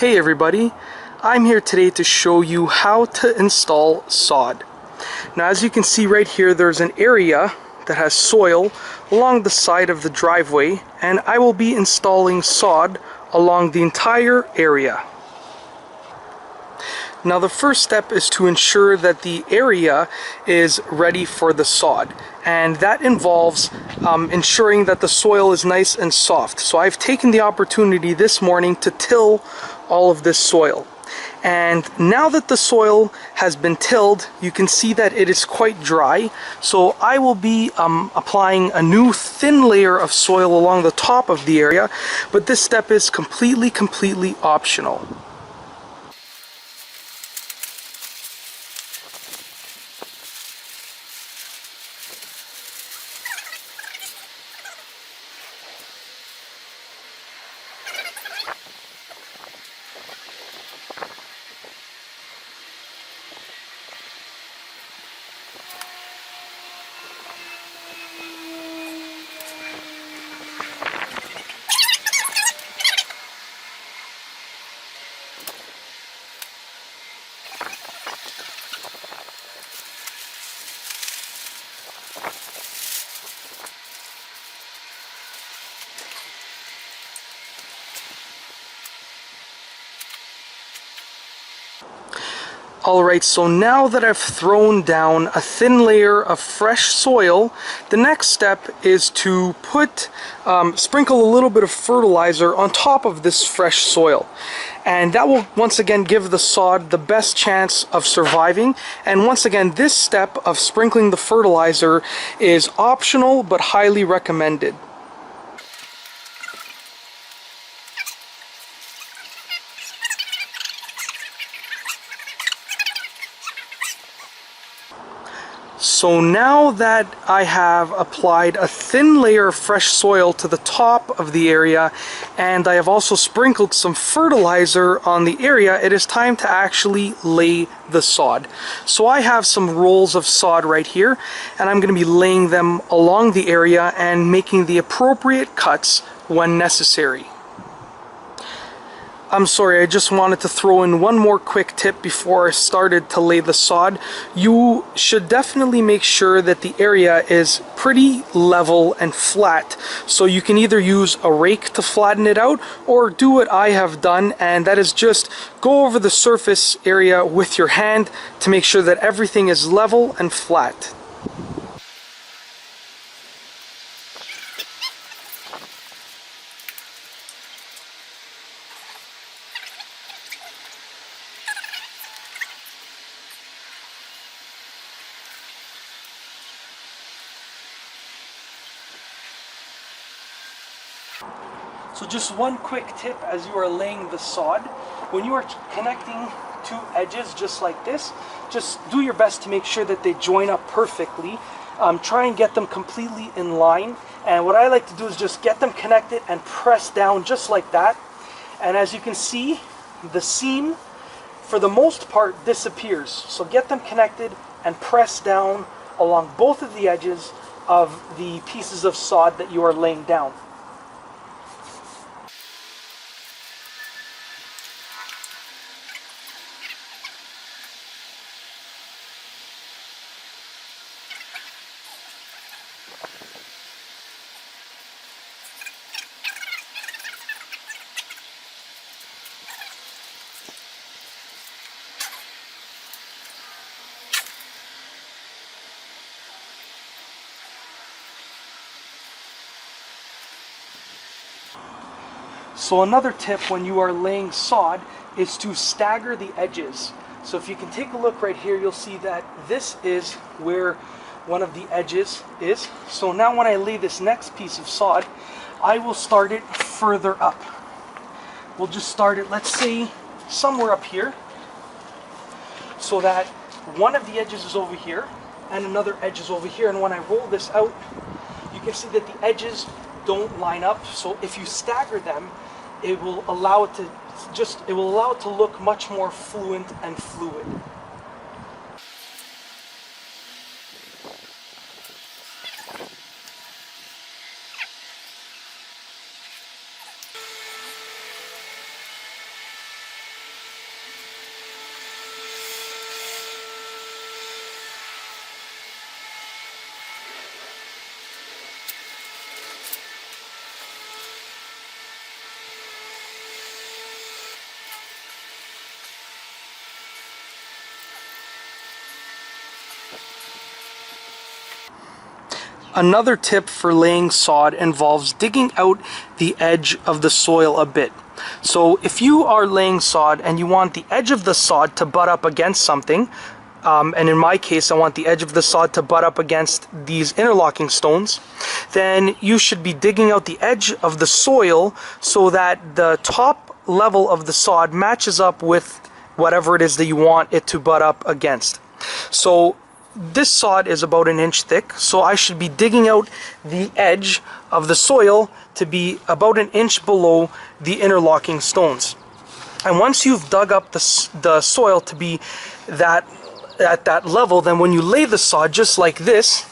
Hey everybody, I'm here today to show you how to install sod. Now as you can see right here, there's an area that has soil along the side of the driveway, and I will be installing sod along the entire area. Now the first step is to ensure that the area is ready for the sod, and that involves ensuring that the soil is nice and soft. So I've taken the opportunity this morning to till all of this soil, and now that the soil has been tilled, you can see that it is quite dry. So I will be applying a new thin layer of soil along the top of the area, but this step is completely optional. Alright, so now that I've thrown down a thin layer of fresh soil, the next step is to sprinkle a little bit of fertilizer on top of this fresh soil. And that will once again give the sod the best chance of surviving. And once again, this step of sprinkling the fertilizer is optional but highly recommended. So now that I have applied a thin layer of fresh soil to the top of the area, and I have also sprinkled some fertilizer on the area, it is time to actually lay the sod. So I have some rolls of sod right here, and I'm going to be laying them along the area and making the appropriate cuts when necessary. I'm sorry, I just wanted to throw in one more quick tip before I started to lay the sod. You should definitely make sure that the area is pretty level and flat. So you can either use a rake to flatten it out, or do what I have done, and that is just go over the surface area with your hand to make sure that everything is level and flat. So just one quick tip as you are laying the sod: when you are connecting two edges just like this, just do your best to make sure that they join up perfectly. Try and get them completely in line, and what I like to do is just get them connected and press down just like that. And as you can see, the seam for the most part disappears. So get them connected and press down along both of the edges of the pieces of sod that you are laying down. So another tip when you are laying sod is to stagger the edges. So if you can take a look right here, you'll see that this is where one of the edges is. So now when I lay this next piece of sod, I will start it further up. We'll just start it, let's say, somewhere up here, so that one of the edges is over here and another edge is over here. And when I roll this out, you can see that the edges don't line up. So if you stagger them, it will allow it to look much more fluent and fluid. Another tip for laying sod involves digging out the edge of the soil a bit. So if you are laying sod and you want the edge of the sod to butt up against something, and in my case I want the edge of the sod to butt up against these interlocking stones, then you should be digging out the edge of the soil so that the top level of the sod matches up with whatever it is that you want it to butt up against. So this sod is about 1 inch thick, so I should be digging out the edge of the soil to be about 1 inch below the interlocking stones. And once you've dug up the soil to be at that level, then when you lay the sod just like this,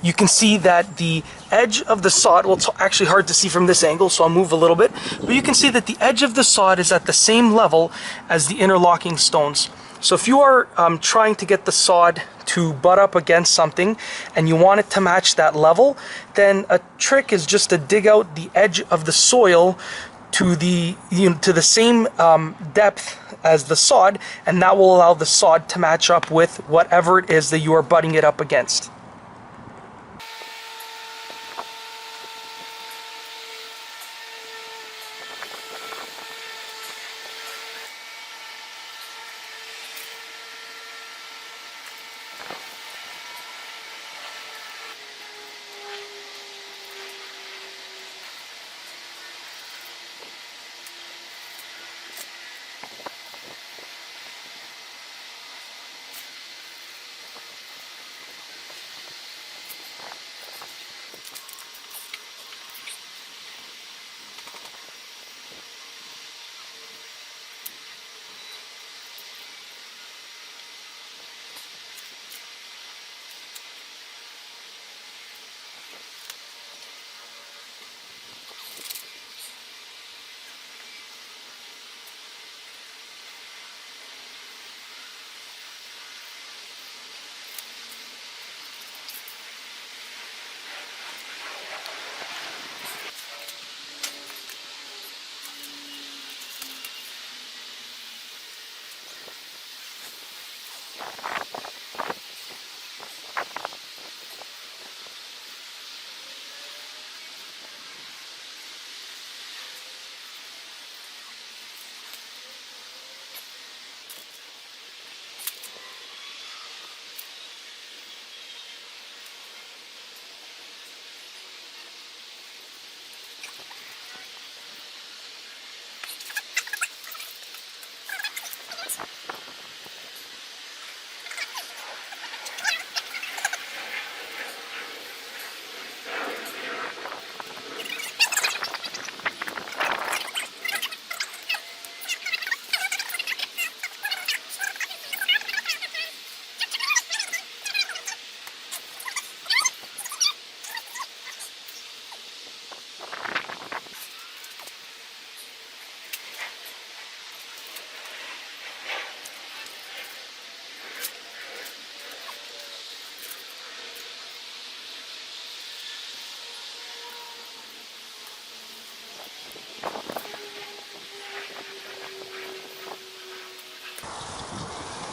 you can see that the edge of the sod, well, it's actually hard to see from this angle, so I'll move a little bit, but you can see that the edge of the sod is at the same level as the interlocking stones. So if you are trying to get the sod to butt up against something and you want it to match that level, then a trick is just to dig out the edge of the soil to the same depth as the sod, and that will allow the sod to match up with whatever it is that you are butting it up against.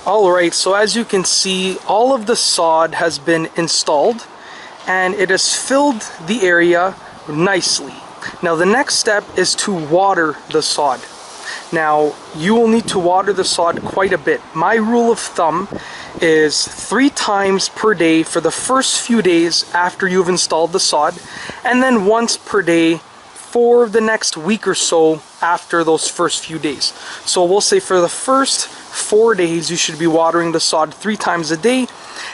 Alright, so as you can see, all of the sod has been installed and it has filled the area nicely. Now the next step is to water the sod. Now you will need to water the sod quite a bit. My rule of thumb is 3 times per day for the first few days after you've installed the sod, and then once per day for the next week or so after those first few days. So we'll say for the first 4 days you should be watering the sod 3 times a day,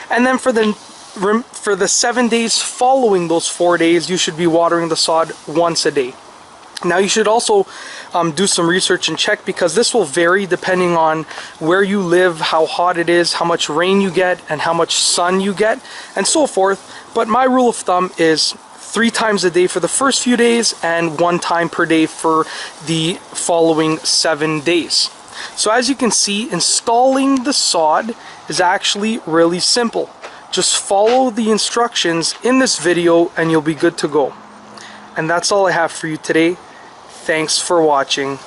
and then for the 7 days following those 4 days you should be watering the sod once a day. Now you should also do some research and check, because this will vary depending on where you live, how hot it is, how much rain you get, and how much sun you get, and so forth. But my rule of thumb is 3 times a day for the first few days and 1 time per day for the following 7 days. So as you can see, installing the sod is actually really simple. Just follow the instructions in this video and you'll be good to go. And that's all I have for you today. Thanks for watching.